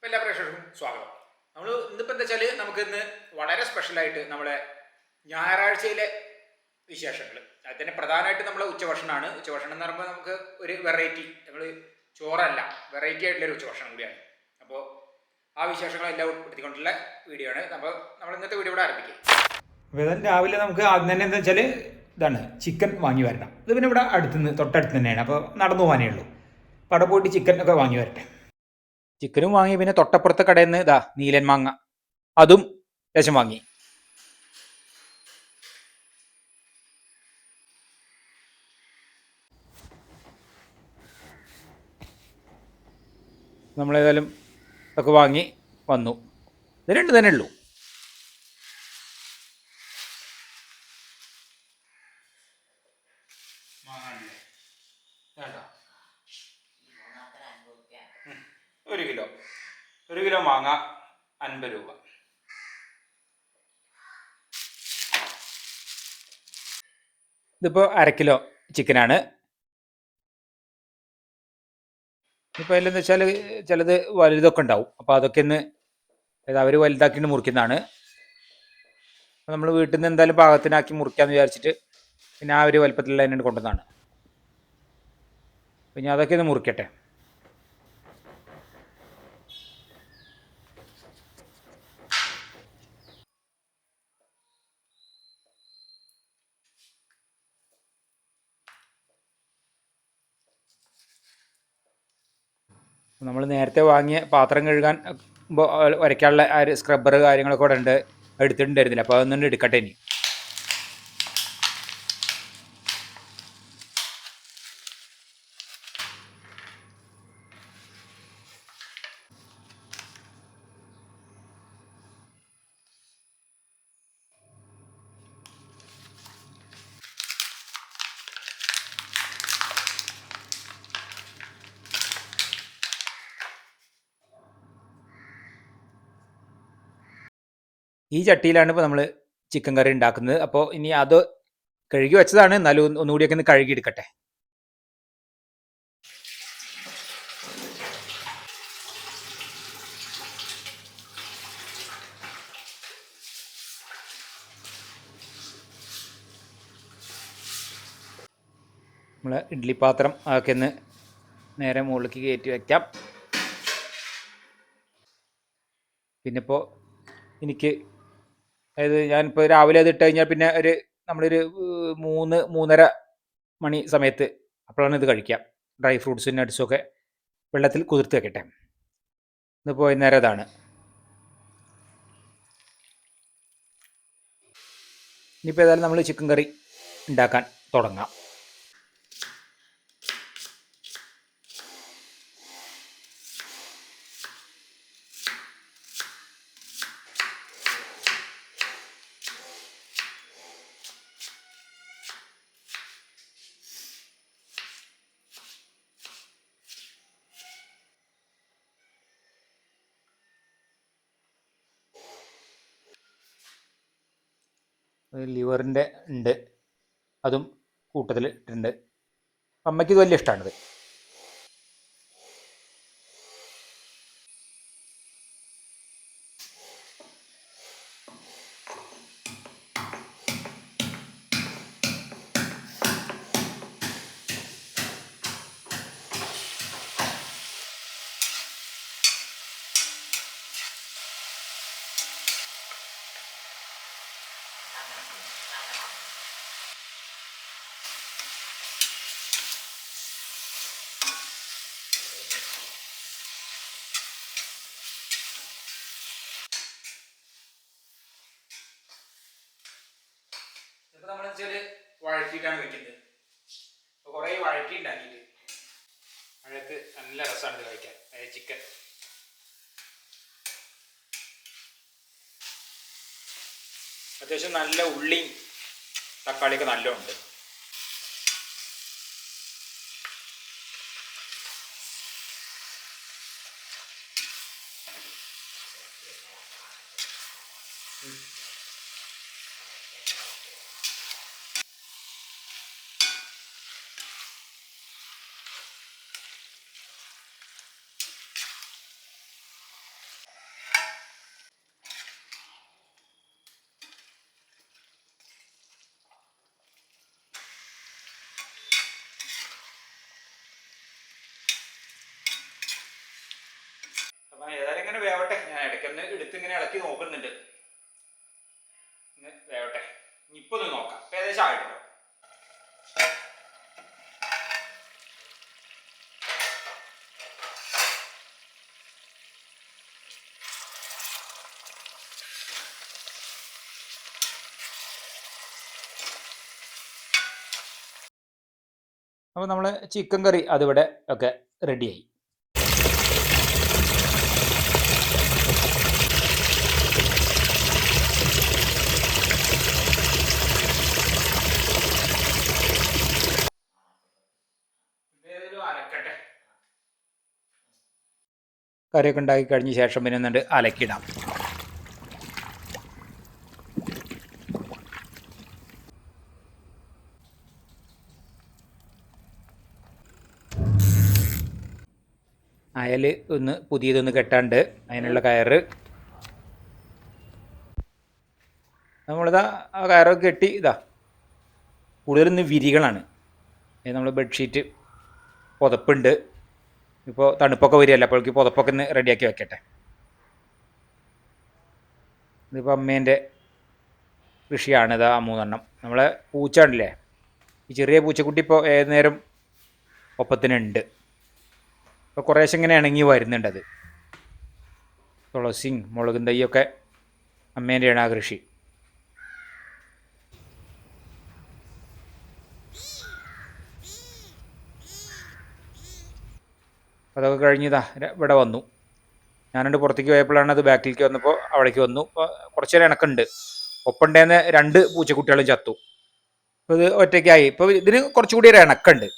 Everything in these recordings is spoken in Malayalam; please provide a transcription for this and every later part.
എല്ലാ പ്രേക്ഷകർക്കും സ്വാഗതം. നമ്മൾ ഇന്നിപ്പോൾ എന്താ വെച്ചാൽ നമുക്ക് ഇന്ന് വളരെ സ്പെഷ്യലായിട്ട് നമ്മളെ ഞായറാഴ്ചയിലെ വിശേഷങ്ങൾ അത് തന്നെ പ്രധാനമായിട്ട് നമ്മളെ ഉച്ചഭക്ഷണമാണ്. ഉച്ചഭക്ഷണം എന്ന് പറയുമ്പോൾ നമുക്ക് ഒരു വെറൈറ്റി, നമ്മൾ ചോറല്ല, വെറൈറ്റി ആയിട്ടുള്ളൊരു ഉച്ചഭക്ഷണം കൂടിയാണ്. അപ്പോൾ ആ വിശേഷങ്ങളെല്ലാം ഉൾപ്പെടുത്തിക്കൊണ്ടുള്ള വീഡിയോ ആണ്. അപ്പോൾ നമ്മൾ ഇന്നത്തെ വീഡിയോ ഇവിടെ ആരംഭിക്കും. അപ്പോൾ ഇതാ രാവിലെ നമുക്ക് ആദ്യം തന്നെ എന്താ വെച്ചാൽ ഇതാണ് ചിക്കൻ വാങ്ങി വരണം. ഇത് പിന്നെ ഇവിടെ അടുത്തുനിന്ന് തൊട്ടടുത്ത് തന്നെയാണ്, അപ്പോൾ നടന്നു പോകാനേ ഉള്ളൂ. അപ്പോൾ അവിടെ പോയിട്ട് ചിക്കൻ ഒക്കെ വാങ്ങി വരട്ടെ. ചിക്കനും വാങ്ങി, പിന്നെ തൊട്ടപ്പുറത്തെ കടയിൽ നിന്ന് ഇതാ നീലൻ മാങ്ങ അതും ലേശം വാങ്ങി. നമ്മളേതായാലും ഇതൊക്കെ വാങ്ങി വന്നു. ഇത് രണ്ട് തന്നെ ഉള്ളൂ. ഒരു കിലോ മാങ്ങ 50 രൂപ. ഇതിപ്പോൾ 1/2 കിലോ ചിക്കനാണ്. ഇപ്പോൾ അതിലെന്ന് വെച്ചാൽ ചിലത് വലുതൊക്കെ ഉണ്ടാവും, അപ്പോൾ അതൊക്കെ ഒന്ന് അവർ വലുതാക്കിയിട്ട് മുറിക്കുന്നതാണ്. നമ്മൾ വീട്ടിൽ നിന്ന് എന്തായാലും പാകത്തിനാക്കി മുറിക്കാമെന്ന് വിചാരിച്ചിട്ട് പിന്നെ ആ ഒരു വലുപ്പത്തിലുള്ള തന്നെ കൊണ്ടുവന്നതാണ്. പിന്നെ അതൊക്കെ ഒന്ന് മുറിക്കട്ടെ. നമ്മൾ നേരത്തെ വാങ്ങിയ പാത്രം കഴുകാൻ വരയ്ക്കാനുള്ള ആ ഒരു സ്ക്രബ്ബർ കാര്യങ്ങളൊക്കെ ഇവിടെ ഉണ്ട്, എടുത്തിട്ടുണ്ടായിരുന്നില്ല. അപ്പോൾ അതൊന്നും എടുക്കട്ടെ ഇനി. ഈ ചട്ടിയിലാണ് ഇപ്പോൾ നമ്മൾ ചിക്കൻ കറി ഉണ്ടാക്കുന്നത്. അപ്പോൾ ഇനി അത് കഴുകി വെച്ചതാണ്, എന്നാലും ഒന്നുകൂടിയൊക്കെ ഒന്ന് കഴുകി എടുക്കട്ടെ. നമ്മൾ ഇഡ്ഡലി പാത്രം അതൊക്കെ ഒന്ന് നേരെ മുകളിലേക്ക് കയറ്റി വയ്ക്കാം. പിന്നെ ഇപ്പോൾ എനിക്ക് അതായത് ഞാനിപ്പോൾ രാവിലെ അത് ഇട്ട് കഴിഞ്ഞാൽ പിന്നെ നമ്മളൊരു 3-3:30 മണി സമയത്ത് അപ്പോഴാണ് ഇത് കഴിക്കാം. ഡ്രൈ ഫ്രൂട്ട്സും നട്ട്സൊക്കെ വെള്ളത്തിൽ കുതിർത്ത് വെക്കട്ടെ. ഇന്നിപ്പോൾ വൈകുന്നേരം അതാണ്. ഇനിയിപ്പോൾ ഏതായാലും നമ്മൾ ചിക്കൻ കറി ഉണ്ടാക്കാൻ തുടങ്ങാം. ലിവറിൻ്റെ ഉണ്ട്, അതും കൂട്ടത്തിൽ ഇട്ടിട്ടുണ്ട്. അമ്മയ്ക്ക് ഇത് വലിയ ഇഷ്ടമാണിത്. ഇപ്പൊ നമ്മൾ വെച്ചാൽ വഴറ്റിയിട്ടാണ് വെക്കുന്നത്. അപ്പോൾ കുറേ വഴറ്റി ഉണ്ടാക്കിയിട്ട് വഴക്ക് നല്ല രസമാണ് ഇത് കഴിക്കാൻ. ചിക്കൻ അത്യാവശ്യം നല്ല ഉള്ളിയും തക്കാളിയൊക്കെ നല്ല ഉണ്ട്. ഇങ്ങനെ വേവട്ടെ. ഞാൻ ഇടയ്ക്കൊന്ന് എടുത്ത് ഇങ്ങനെ ഇളക്കി നോക്കുന്നുണ്ട്. വേവട്ടെ. ഇപ്പൊ ഒന്ന് നോക്കാം. ഏകദേശം ആയിട്ടോ. അപ്പോൾ നമ്മൾ ചിക്കൻ കറി അതിവിടെ ഒക്കെ റെഡിയായി. കറിയൊക്കെ ഉണ്ടാക്കി കഴിഞ്ഞ ശേഷം പിന്നെ എന്നിട്ട് അലക്കിടാം. അയൽ ഒന്ന് പുതിയതൊന്ന് കെട്ടാണ്ട് അതിനുള്ള കയറ് നമ്മളിതാ ആ കയറൊക്കെ കെട്ടി. ഇതാ കൂടുതലിന്ന് വിരികളാണ്. നമ്മൾ ബെഡ്ഷീറ്റ് പുതപ്പുണ്ട്. ഇപ്പോൾ തണുപ്പൊക്കെ വരികയല്ല, അപ്പോഴേക്ക് പുതപ്പൊക്കെ ഒന്ന് റെഡിയാക്കി വെക്കട്ടെ. ഇതിപ്പോൾ അമ്മേൻ്റെ കൃഷിയാണ്. ഇതാ 3 നമ്മളെ പൂച്ച ഉണ്ടല്ലേ, ഈ ചെറിയ പൂച്ചക്കുട്ടി ഇപ്പോൾ ഏത് നേരം ഒപ്പത്തിനുണ്ട്. ഇപ്പോൾ കുറേശ്ശെ ഇങ്ങനെ ഇണങ്ങി വരുന്നുണ്ട്. അത് തുളസിയും മുളകും തൈയൊക്കെ അമ്മേൻ്റെയാണ് ആ കൃഷി. അതൊക്കെ കഴിഞ്ഞതാ ഇവിടെ വന്നു. ഞാനുണ്ട് പുറത്തേക്ക് പോയപ്പോഴാണ് അത് ബാക്കിലേക്ക് വന്നപ്പോൾ അവിടേക്ക് വന്നു. കുറച്ച് നേരം ഇണക്കുണ്ട്. ഒപ്പുണ്ടേന്ന് 2 പൂച്ചക്കുട്ടികളും ചത്തു. ഇപ്പോൾ ഇത് ഒറ്റയ്ക്കായി. ഇപ്പോൾ ഇതിന് കുറച്ചുകൂടി ഒരു ഇണക്കുണ്ട്.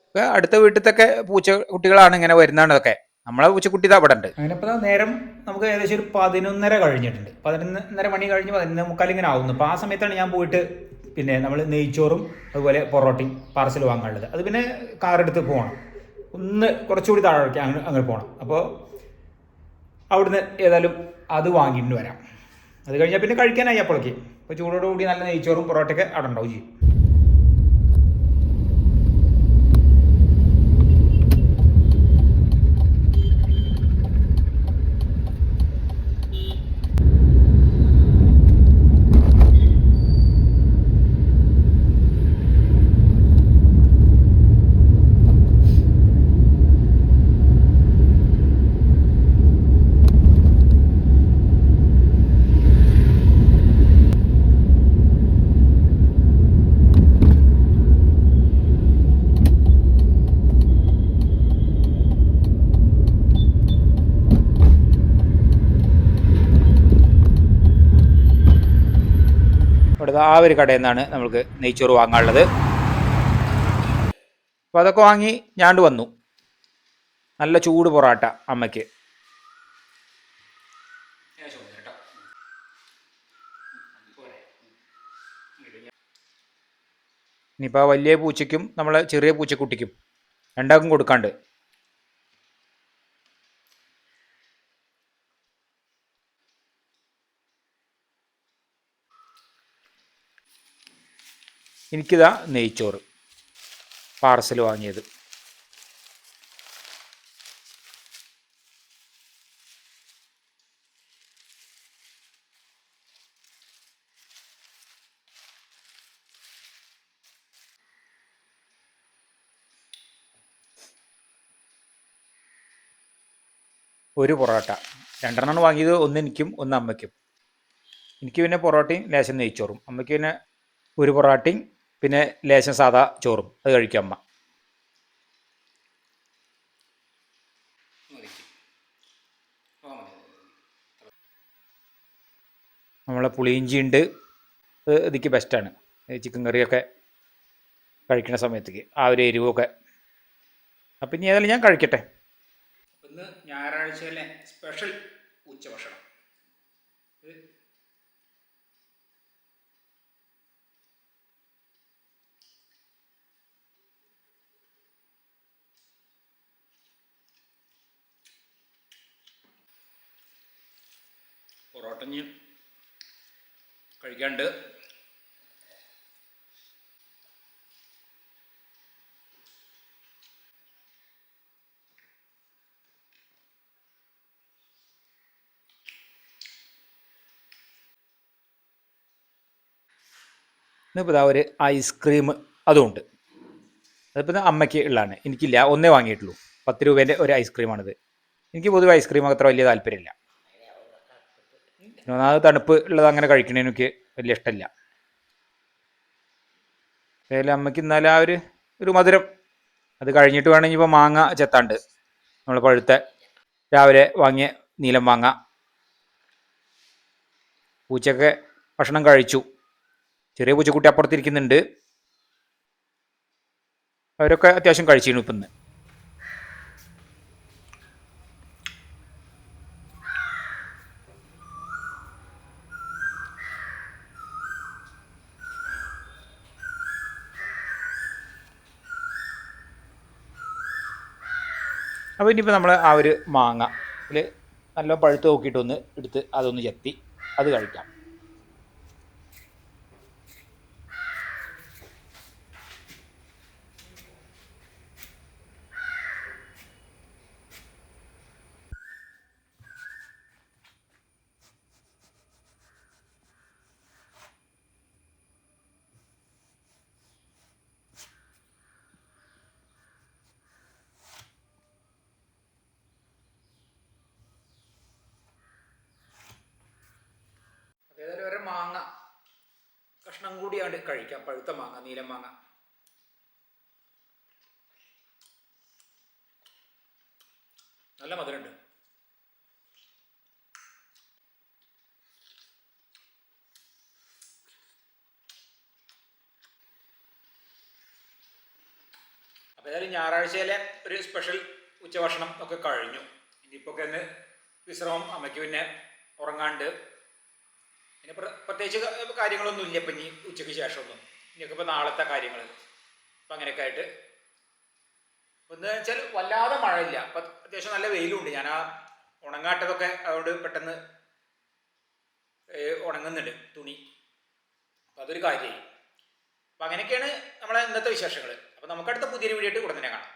ഇപ്പോൾ അടുത്ത വീട്ടിലത്തൊക്കെ പൂച്ചക്കുട്ടികളാണ് ഇങ്ങനെ വരുന്നതൊക്കെ. നമ്മളെ പൂച്ചക്കുട്ടി ഇതാ അവിടെ ഉണ്ട്. അങ്ങനെ ഇപ്പോൾ നേരം നമുക്ക് ഏകദേശം ഒരു 11:30 കഴിഞ്ഞിട്ടുണ്ട്. 11:30 മണി കഴിഞ്ഞ് 11:45 ഇങ്ങനെ ആവുന്നു. അപ്പോൾ ആ സമയത്താണ് ഞാൻ പോയിട്ട് പിന്നെ നമ്മൾ നെയ്ച്ചോറും അതുപോലെ പൊറോട്ടയും പാർസൽ വാങ്ങാനുള്ളത്. അത് പിന്നെ കാറെടുത്ത് പോകണം. ഒന്ന് കുറച്ചുകൂടി താഴേക്ക് അങ്ങനെ പോകണം. അപ്പോൾ അവിടുന്ന് ഏതായാലും അത് വാങ്ങിയിട്ട് വരാം. അത് കഴിഞ്ഞാൽ പിന്നെ കഴിക്കാനായി അപ്പോഴേക്ക്. അപ്പോൾ ചൂടോടുകൂടി നല്ല നെയ്ച്ചോറും പൊറോട്ടയൊക്കെ അവിടെ ഉണ്ടാവും ചെയ്യും. ഇവിടെ ആ ഒരു കടയിൽ നിന്നാണ് നമുക്ക് നെയ്ച്ചോറ് വാങ്ങാനുള്ളത്. അപ്പോൾ അതൊക്കെ വാങ്ങി ഞാണ്ട് വന്നു. നല്ല ചൂട് പൊറാട്ട അമ്മയ്ക്ക്. ഇനിയിപ്പോൾ ആ വലിയ പൂച്ചയ്ക്കും നമ്മളെ ചെറിയ പൂച്ചക്കുട്ടിക്കും രണ്ടാൾക്കും കൊടുക്കാണ്ട്. എനിക്കിതാ നെയ്ച്ചോറ് പാർസൽ വാങ്ങിയത്. ഒരു പൊറോട്ട 2 വാങ്ങിയത്. ഒന്ന് എനിക്കും ഒന്ന് അമ്മയ്ക്കും. എനിക്ക് പിന്നെ പൊറോട്ടയും ലേശം നെയ്ച്ചോറും. അമ്മയ്ക്ക് പിന്നെ ഒരു പൊറോട്ടയും പിന്നെ ലേശം സാധാ ചോറും. അത് കഴിക്കും അമ്മ. നമ്മളെ പുളിയിഞ്ചി ഉണ്ട്. ഇതിക്ക് ബെസ്റ്റാണ്. ചിക്കൻ കറിയൊക്കെ കഴിക്കുന്ന സമയത്തേക്ക് ആ ഒരു എരിവൊക്കെ. അപ്പം ഇനി ഏതായാലും ഞാൻ കഴിക്കട്ടെ. ഇന്ന് ഞായറാഴ്ചയിലെ സ്പെഷ്യൽ ഉച്ചഭക്ഷണം. പൊറോട്ടഞ്ഞ് കഴിക്കാണ്ട്. ഇന്നിപ്പോൾ ഇതാ ഒരു ഐസ്ക്രീം അതുമുണ്ട്. അതിപ്പോൾ അമ്മയ്ക്ക് ഉള്ളതാണ്, എനിക്കില്ല, ഒന്നേ വാങ്ങിയിട്ടുള്ളൂ. 10 രൂപേൻ്റെ ഒരു ഐസ്ക്രീമാണിത്. എനിക്ക് പൊതുവെ ഐസ്ക്രീം അത്ര വലിയ താല്പര്യമില്ല. ഒന്നാമത് തണുപ്പ് ഉള്ളത് അങ്ങനെ കഴിക്കണേ എനിക്ക് വലിയ ഇഷ്ടമില്ല. ഏതായാലും അമ്മയ്ക്ക് ഇന്നാലും ആ ഒരു മധുരം അത് കഴിഞ്ഞിട്ട് വേണമെങ്കിൽ ഇപ്പോൾ മാങ്ങ ചെത്താണ്ട്, നമ്മൾ പഴുത്ത രാവിലെ വാങ്ങിയ നീലം മാങ്ങ. പൂച്ചയൊക്കെ ഭക്ഷണം കഴിച്ചു. ചെറിയ പൂച്ചക്കുട്ടി അപ്പുറത്തിരിക്കുന്നുണ്ട്. അവരൊക്കെ അത്യാവശ്യം കഴിച്ചിരുന്നു ഇപ്പം ഇന്ന്. അപ്പോൾ ഇനിയിപ്പോൾ നമ്മൾ ആ ഒരു മാങ്ങ ഇതിൽ നല്ല പഴുത്ത് നോക്കിയിട്ടൊന്ന് എടുത്ത് അതൊന്ന് ചെത്തി അത് കഴിക്കാം. ഏതായാലും ഒരു മാങ്ങ കഷ്ണം കൂടിയാണ്ട് കഴിക്കാം, പഴുത്ത മാങ്ങ, നീലം മാങ്ങ. നല്ല മധുരമുണ്ട്. അപ്പോൾ ഏതായാലും ഞായറാഴ്ചയിലെ ഒരു സ്പെഷ്യൽ ഉച്ചഭക്ഷണം ഒക്കെ കഴിഞ്ഞു. ഇനിയിപ്പോൾ ഒക്കെ ഒന്ന് വിശ്രമം. അമ്മയ്ക്ക് പിന്നെ ഉറങ്ങാണ്ട്, പിന്നെ പ്രത്യേകിച്ച് കാര്യങ്ങളൊന്നും ഇല്ല ഇപ്പം ഇനി ഉച്ചയ്ക്ക് ശേഷമൊന്നും. ഇനിയൊക്കെ ഇപ്പോൾ നാളത്തെ കാര്യങ്ങൾ അപ്പം അങ്ങനെയൊക്കെ ആയിട്ട്. എന്ന് വെച്ചാൽ വല്ലാതെ മഴയില്ല, അപ്പം അത്യാവശ്യം നല്ല വെയിലുണ്ട്. ഞാൻ ആ ഉണങ്ങാട്ടതൊക്കെ അതുകൊണ്ട് പെട്ടെന്ന് ഉണങ്ങുന്നുണ്ട് തുണി. അപ്പം അതൊരു കാര്യമായി. അപ്പം അങ്ങനെയൊക്കെയാണ് നമ്മളെ ഇന്നത്തെ വിശേഷങ്ങൾ. അപ്പം നമുക്കടുത്ത പുതിയൊരു വീഡിയോ ആയിട്ട് ഉടനെ കാണാം.